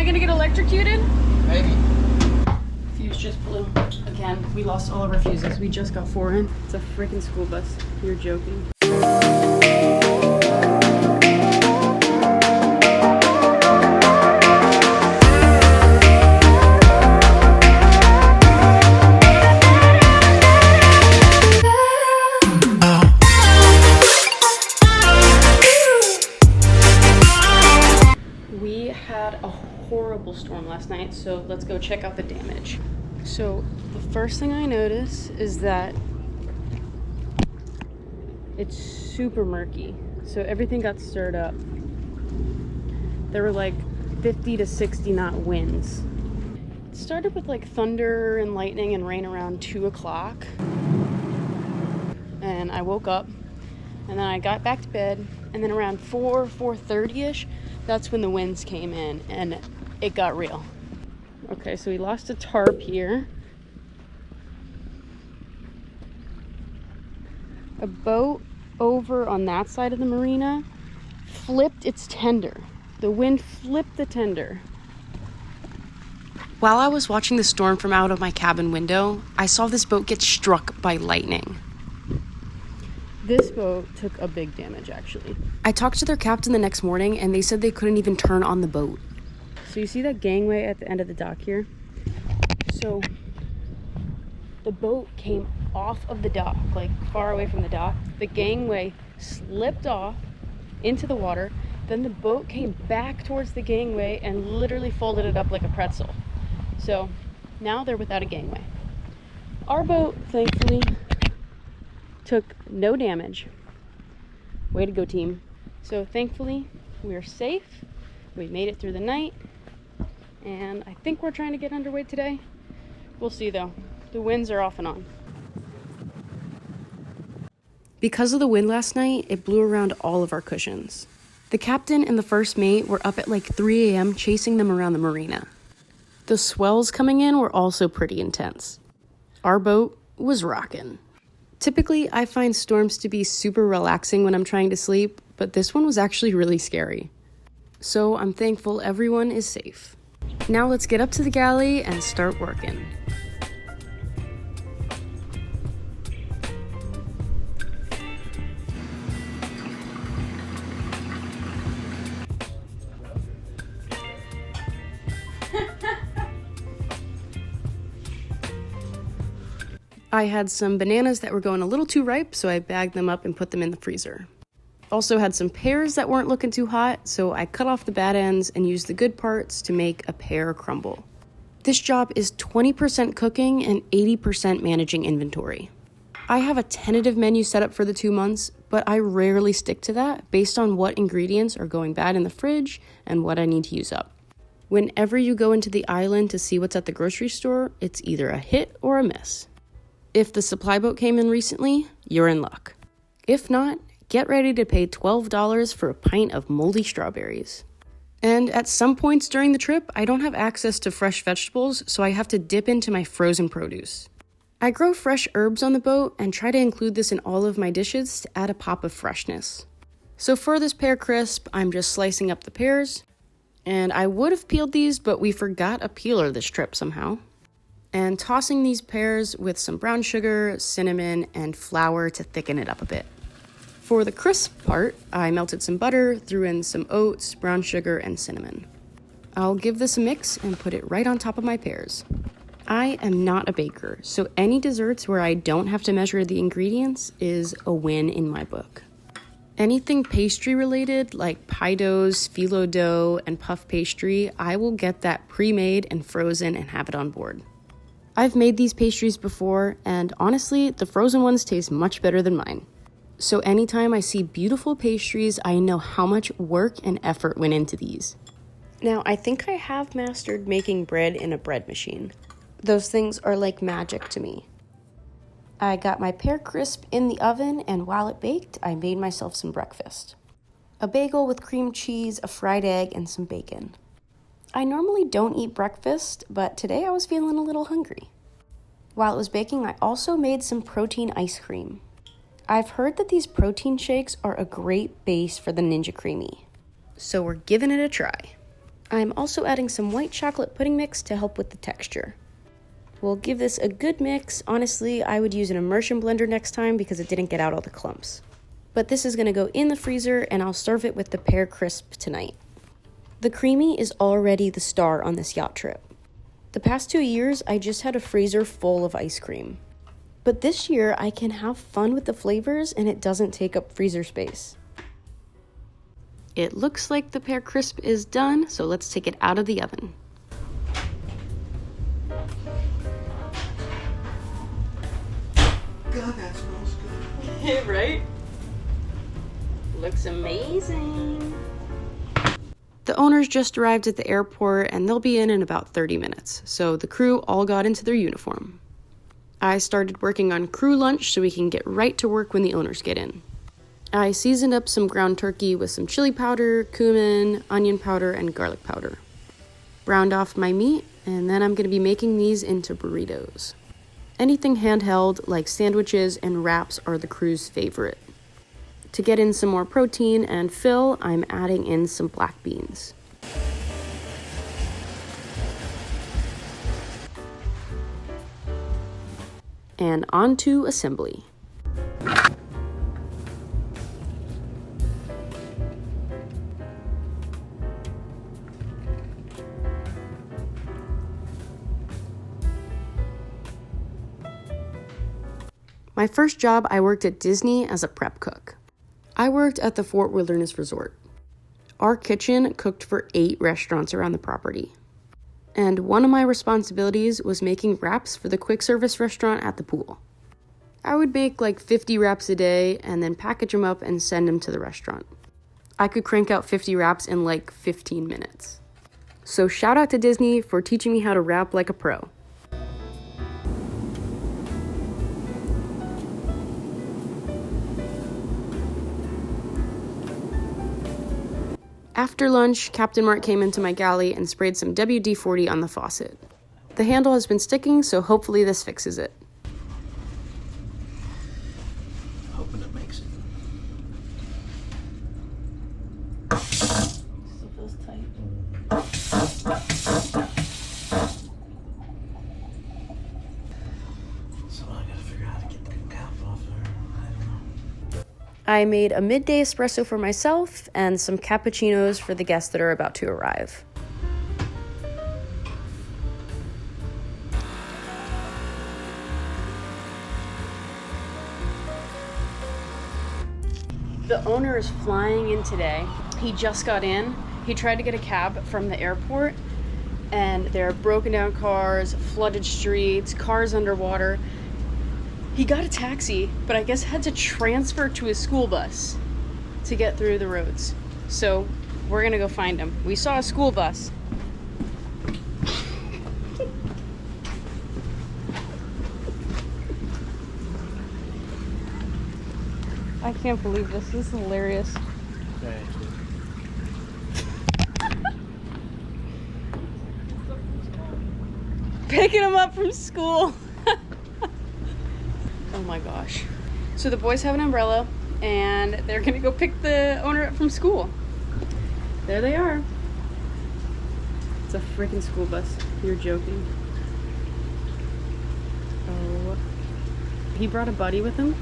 I gonna get electrocuted? Maybe. Fuse just blew. Again, we lost all of our fuses. We just got 4 in. It's a freaking school bus. You're joking. We had a horrible storm last night, so let's go check out the damage. So the first thing I notice is that it's super murky. So everything got stirred up. There were like 50 to 60 knot winds. It started with like thunder and lightning and rain around 2 o'clock. And I woke up and then I got back to bed, and then around 4:30ish, that's when the winds came in and it got real. Okay, so we lost a tarp here. A boat over on that side of the marina flipped its tender. The wind flipped the tender. While I was watching the storm from out of my cabin window, I saw this boat get struck by lightning. This boat took a big damage, actually. I talked to their captain the next morning, and they said they couldn't even turn on the boat. So you see that gangway at the end of the dock here? So the boat came off of the dock, like far away from the dock. The gangway slipped off into the water. Then the boat came back towards the gangway and literally folded it up like a pretzel. So now they're without a gangway. Our boat, thankfully, took no damage. Way to go, team. So thankfully, we're safe. We made it through the night. And I think we're trying to get underway today. We'll see though. The winds are off and on. Because of the wind last night, it blew around all of our cushions. The captain and the first mate were up at like 3 a.m. chasing them around the marina. The swells coming in were also pretty intense. Our boat was rocking. Typically, I find storms to be super relaxing when I'm trying to sleep, but this one was actually really scary. So I'm thankful everyone is safe. Now let's get up to the galley and start working. I had some bananas that were going a little too ripe, so I bagged them up and put them in the freezer. Also had some pears that weren't looking too hot, so I cut off the bad ends and used the good parts to make a pear crumble. This job is 20% cooking and 80% managing inventory. I have a tentative menu set up for the 2 months, but I rarely stick to that based on what ingredients are going bad in the fridge and what I need to use up. Whenever you go into the island to see what's at the grocery store, it's either a hit or a miss. If the supply boat came in recently, you're in luck. If not, get ready to pay $12 for a pint of moldy strawberries. And at some points during the trip, I don't have access to fresh vegetables, so I have to dip into my frozen produce. I grow fresh herbs on the boat and try to include this in all of my dishes to add a pop of freshness. So for this pear crisp, I'm just slicing up the pears. And I would have peeled these, but we forgot a peeler this trip somehow. And tossing these pears with some brown sugar, cinnamon, and flour to thicken it up a bit. For the crisp part, I melted some butter, threw in some oats, brown sugar, and cinnamon. I'll give this a mix and put it right on top of my pears. I am not a baker, so any desserts where I don't have to measure the ingredients is a win in my book. Anything pastry related, like pie doughs, phyllo dough, and puff pastry, I will get that pre-made and frozen and have it on board. I've made these pastries before, and honestly, the frozen ones taste much better than mine. So anytime I see beautiful pastries, I know how much work and effort went into these. Now, I think I have mastered making bread in a bread machine. Those things are like magic to me. I got my pear crisp in the oven, and while it baked, I made myself some breakfast. A bagel with cream cheese, a fried egg, and some bacon. I normally don't eat breakfast, but today I was feeling a little hungry. While it was baking, I also made some protein ice cream. I've heard that these protein shakes are a great base for the Ninja Creamy, so we're giving it a try. I'm also adding some white chocolate pudding mix to help with the texture. We'll give this a good mix. Honestly, I would use an immersion blender next time because it didn't get out all the clumps. But this is gonna go in the freezer and I'll serve it with the pear crisp tonight. The creamy is already the star on this yacht trip. The past 2 years, I just had a freezer full of ice cream. But this year, I can have fun with the flavors and it doesn't take up freezer space. It looks like the pear crisp is done, so let's take it out of the oven. God, that smells good. Right? Looks amazing. The owners just arrived at the airport and they'll be in about 30 minutes, so the crew all got into their uniform. I started working on crew lunch so we can get right to work when the owners get in. I seasoned up some ground turkey with some chili powder, cumin, onion powder, and garlic powder. Browned off my meat, and then I'm going to be making these into burritos. Anything handheld, like sandwiches and wraps, are the crew's favorite. To get in some more protein and fill, I'm adding in some black beans. And on to assembly. My first job, I worked at Disney as a prep cook. I worked at the Fort Wilderness Resort. Our kitchen cooked for 8 restaurants around the property. And one of my responsibilities was making wraps for the quick service restaurant at the pool. I would make like 50 wraps a day and then package them up and send them to the restaurant. I could crank out 50 wraps in like 15 minutes. So shout out to Disney for teaching me how to wrap like a pro. After lunch, Captain Mark came into my galley and sprayed some WD-40 on the faucet. The handle has been sticking, so hopefully this fixes it. Hoping it makes it. Still feels tight. So I gotta figure out how to get the cap off there. I don't know. I made a midday espresso for myself and some cappuccinos for the guests that are about to arrive. The owner is flying in today. He just got in. He tried to get a cab from the airport, and there are broken down cars, flooded streets, cars underwater. He got a taxi, but I guess had to transfer to his school bus to get through the roads. So we're gonna go find him. We saw a school bus. I can't believe this. This is hilarious. Picking him up from school. Oh my gosh. So the boys have an umbrella and they're gonna go pick the owner up from school. There they are. It's a freaking school bus. You're joking. Oh. He brought a buddy with him.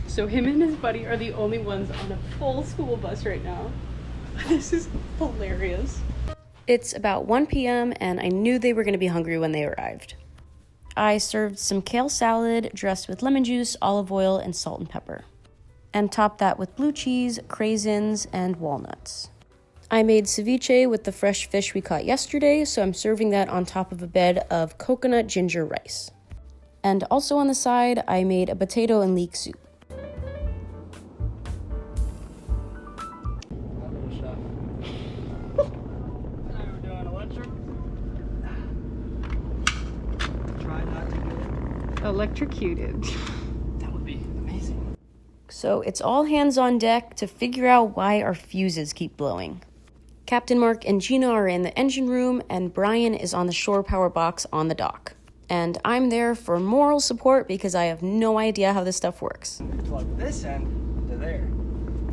So him and his buddy are the only ones on a full school bus right now. This is hilarious. It's about 1 p.m. and I knew they were gonna be hungry when they arrived. I served some kale salad dressed with lemon juice, olive oil, and salt and pepper, and topped that with blue cheese, craisins, and walnuts. I made ceviche with the fresh fish we caught yesterday, so I'm serving that on top of a bed of coconut ginger rice. And also on the side, I made a potato and leek soup. Electrocuted. That would be amazing. So it's all hands on deck to figure out why our fuses keep blowing. Captain Mark and Gina are in the engine room, and Brian is on the shore power box on the dock. And I'm there for moral support because I have no idea how this stuff works. Plug this end to there.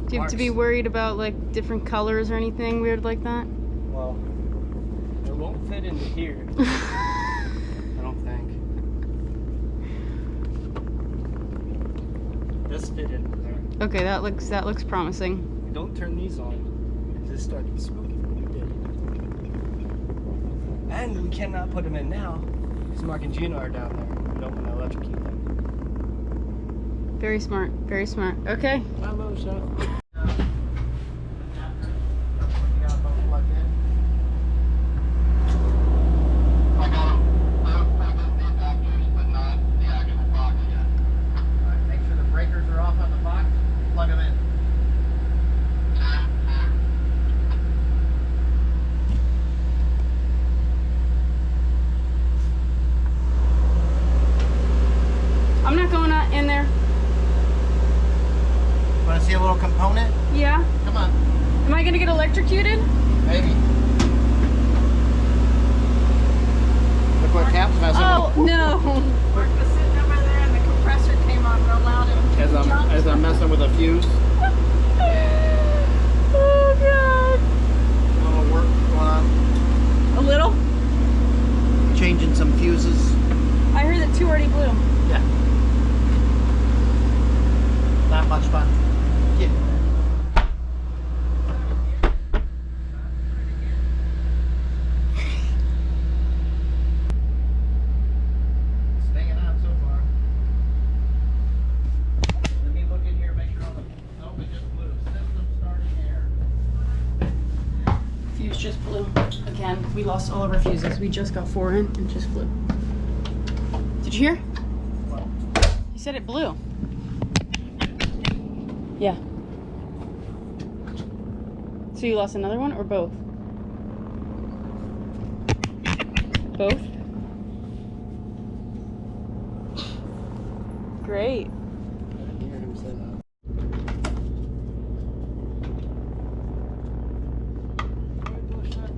Do you have to be worried about like different colors or anything weird like that? Well, it won't fit into here. I don't think. This fit into there. Okay, that looks promising. Don't turn these on. This started smoking when we did. And we cannot put them in now because Mark and Gina are down there. We don't want to electrocute them. Very smart, very smart. Okay. Hello, chef. I'm not going in there. Want to see a little component? Yeah. Come on. Am I gonna get electrocuted? Maybe. Look what Cap's messing Oh no. Mark was sitting over there and the compressor came on real loud and with. As I'm messing with a fuse. Oh god. A little work going on. A little? Changing some fuses. I heard that 2 already blew. Yeah. Not much fun. Yeah. Staying on so far. Let me look in here, make sure all the. Nope, it just blew. System starting air. Fuse just blew. Again, we lost all of our fuses. We just got 4 in and just blew. Did you hear? Well, You said it blew. Yeah. So you lost another one or both? Both? Great. I didn't hear him say that.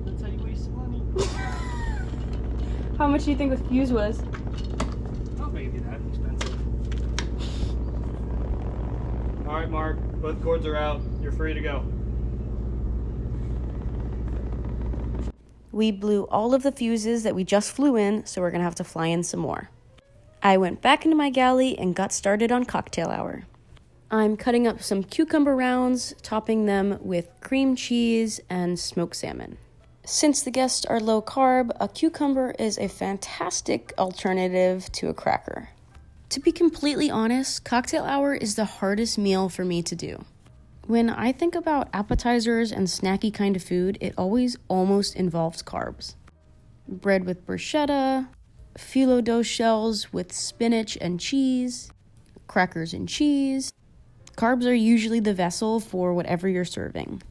That's how you waste money. How much do you think the fuse was? Not maybe that expensive. All right, Mark. Both cords are out. You're free to go. We blew all of the fuses that we just flew in, so we're gonna have to fly in some more. I went back into my galley and got started on cocktail hour. I'm cutting up some cucumber rounds, topping them with cream cheese and smoked salmon. Since the guests are low carb, a cucumber is a fantastic alternative to a cracker. To be completely honest, cocktail hour is the hardest meal for me to do. When I think about appetizers and snacky kind of food, it always almost involves carbs. Bread with bruschetta, phyllo dough shells with spinach and cheese, crackers and cheese. Carbs are usually the vessel for whatever you're serving.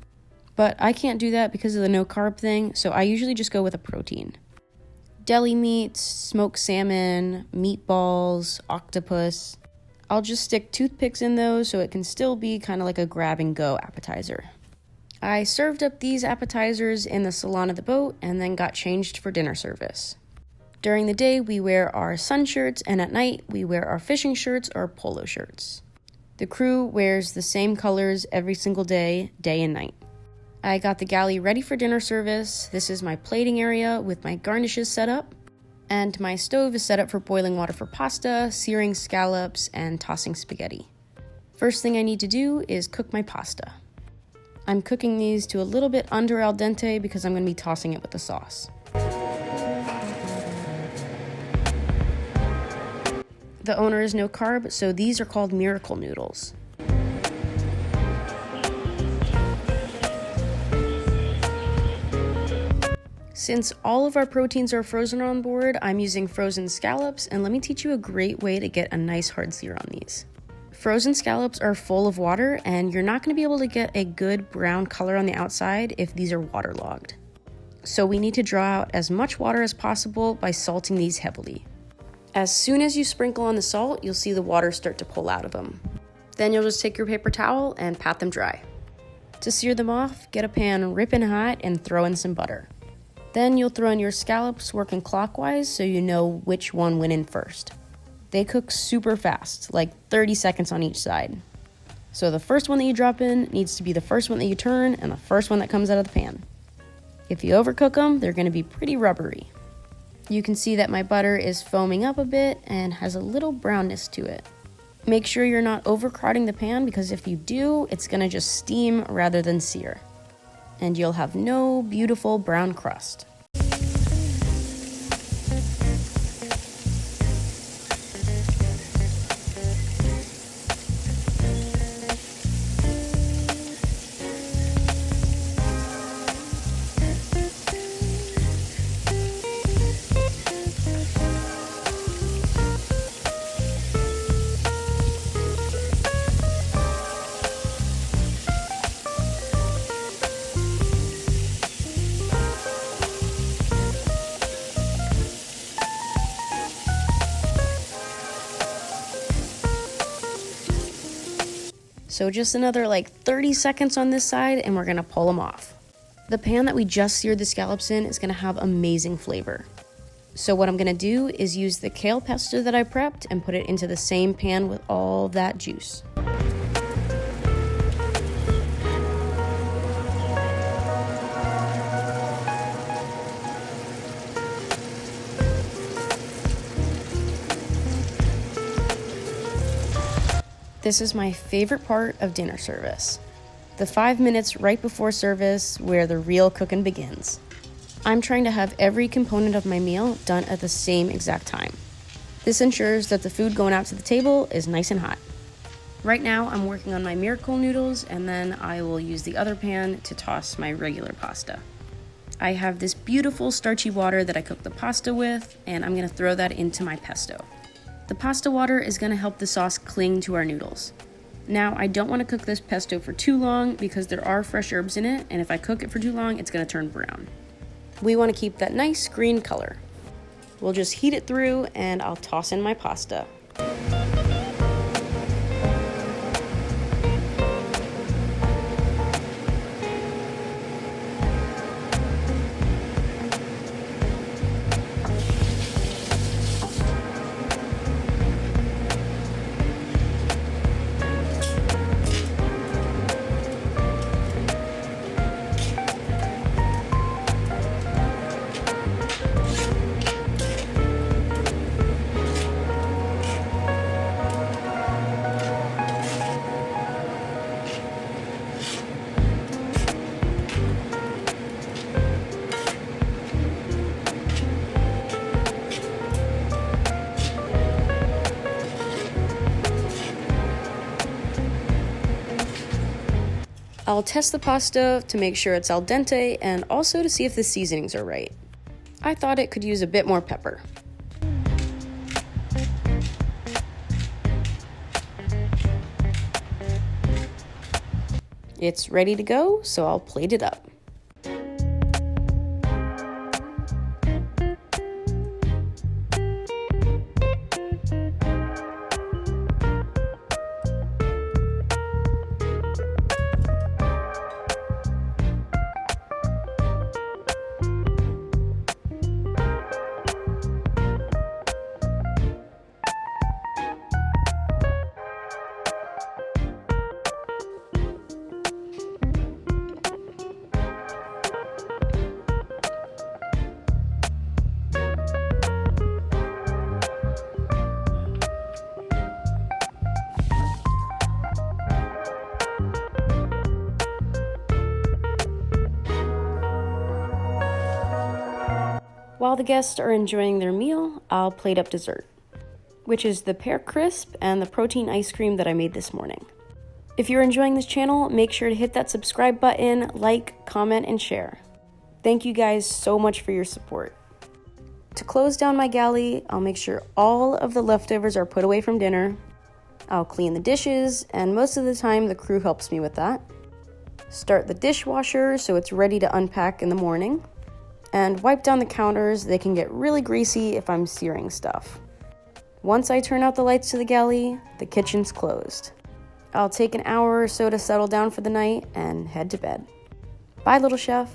But I can't do that because of the no carb thing, so I usually just go with a protein. Deli meats, smoked salmon, meatballs, octopus. I'll just stick toothpicks in those so it can still be kind of like a grab-and-go appetizer. I served up these appetizers in the salon of the boat and then got changed for dinner service. During the day, we wear our sun shirts, and at night, we wear our fishing shirts or polo shirts. The crew wears the same colors every single day, day and night. I got the galley ready for dinner service. This is my plating area with my garnishes set up. And my stove is set up for boiling water for pasta, searing scallops, and tossing spaghetti. First thing I need to do is cook my pasta. I'm cooking these to a little bit under al dente because I'm going to be tossing it with the sauce. The owner is no carb, so these are called miracle noodles. Since all of our proteins are frozen on board, I'm using frozen scallops, and let me teach you a great way to get a nice hard sear on these. Frozen scallops are full of water, and you're not going to be able to get a good brown color on the outside if these are waterlogged. So we need to draw out as much water as possible by salting these heavily. As soon as you sprinkle on the salt, you'll see the water start to pull out of them. Then you'll just take your paper towel and pat them dry. To sear them off, get a pan ripping hot and throw in some butter. Then you'll throw in your scallops working clockwise so you know which one went in first. They cook super fast, like 30 seconds on each side. So the first one that you drop in needs to be the first one that you turn and the first one that comes out of the pan. If you overcook them, they're gonna be pretty rubbery. You can see that my butter is foaming up a bit and has a little brownness to it. Make sure you're not overcrowding the pan, because if you do, it's gonna just steam rather than sear. And you'll have no beautiful brown crust. So just another like 30 seconds on this side and we're gonna pull them off. The pan that we just seared the scallops in is gonna have amazing flavor. So what I'm gonna do is use the kale pesto that I prepped and put it into the same pan with all that juice. This is my favorite part of dinner service. The 5 minutes right before service where the real cooking begins. I'm trying to have every component of my meal done at the same exact time. This ensures that the food going out to the table is nice and hot. Right now I'm working on my miracle noodles, and then I will use the other pan to toss my regular pasta. I have this beautiful starchy water that I cook the pasta with, and I'm gonna throw that into my pesto. The pasta water is going to help the sauce cling to our noodles. Now, I don't want to cook this pesto for too long because there are fresh herbs in it, and if I cook it for too long, it's going to turn brown. We want to keep that nice green color. We'll just heat it through and I'll toss in my pasta. I'll test the pasta to make sure it's al dente and also to see if the seasonings are right. I thought it could use a bit more pepper. It's ready to go, so I'll plate it up. While the guests are enjoying their meal, I'll plate up dessert, which is the pear crisp and the protein ice cream that I made this morning. If you're enjoying this channel, make sure to hit that subscribe button, like, comment, and share. Thank you guys so much for your support. To close down my galley, I'll make sure all of the leftovers are put away from dinner. I'll clean the dishes, and most of the time the crew helps me with that. Start the dishwasher so it's ready to unpack in the morning. And wipe down the counters. They can get really greasy if I'm searing stuff. Once I turn out the lights to the galley, the kitchen's closed. I'll take an hour or so to settle down for the night and head to bed. Bye, little chef.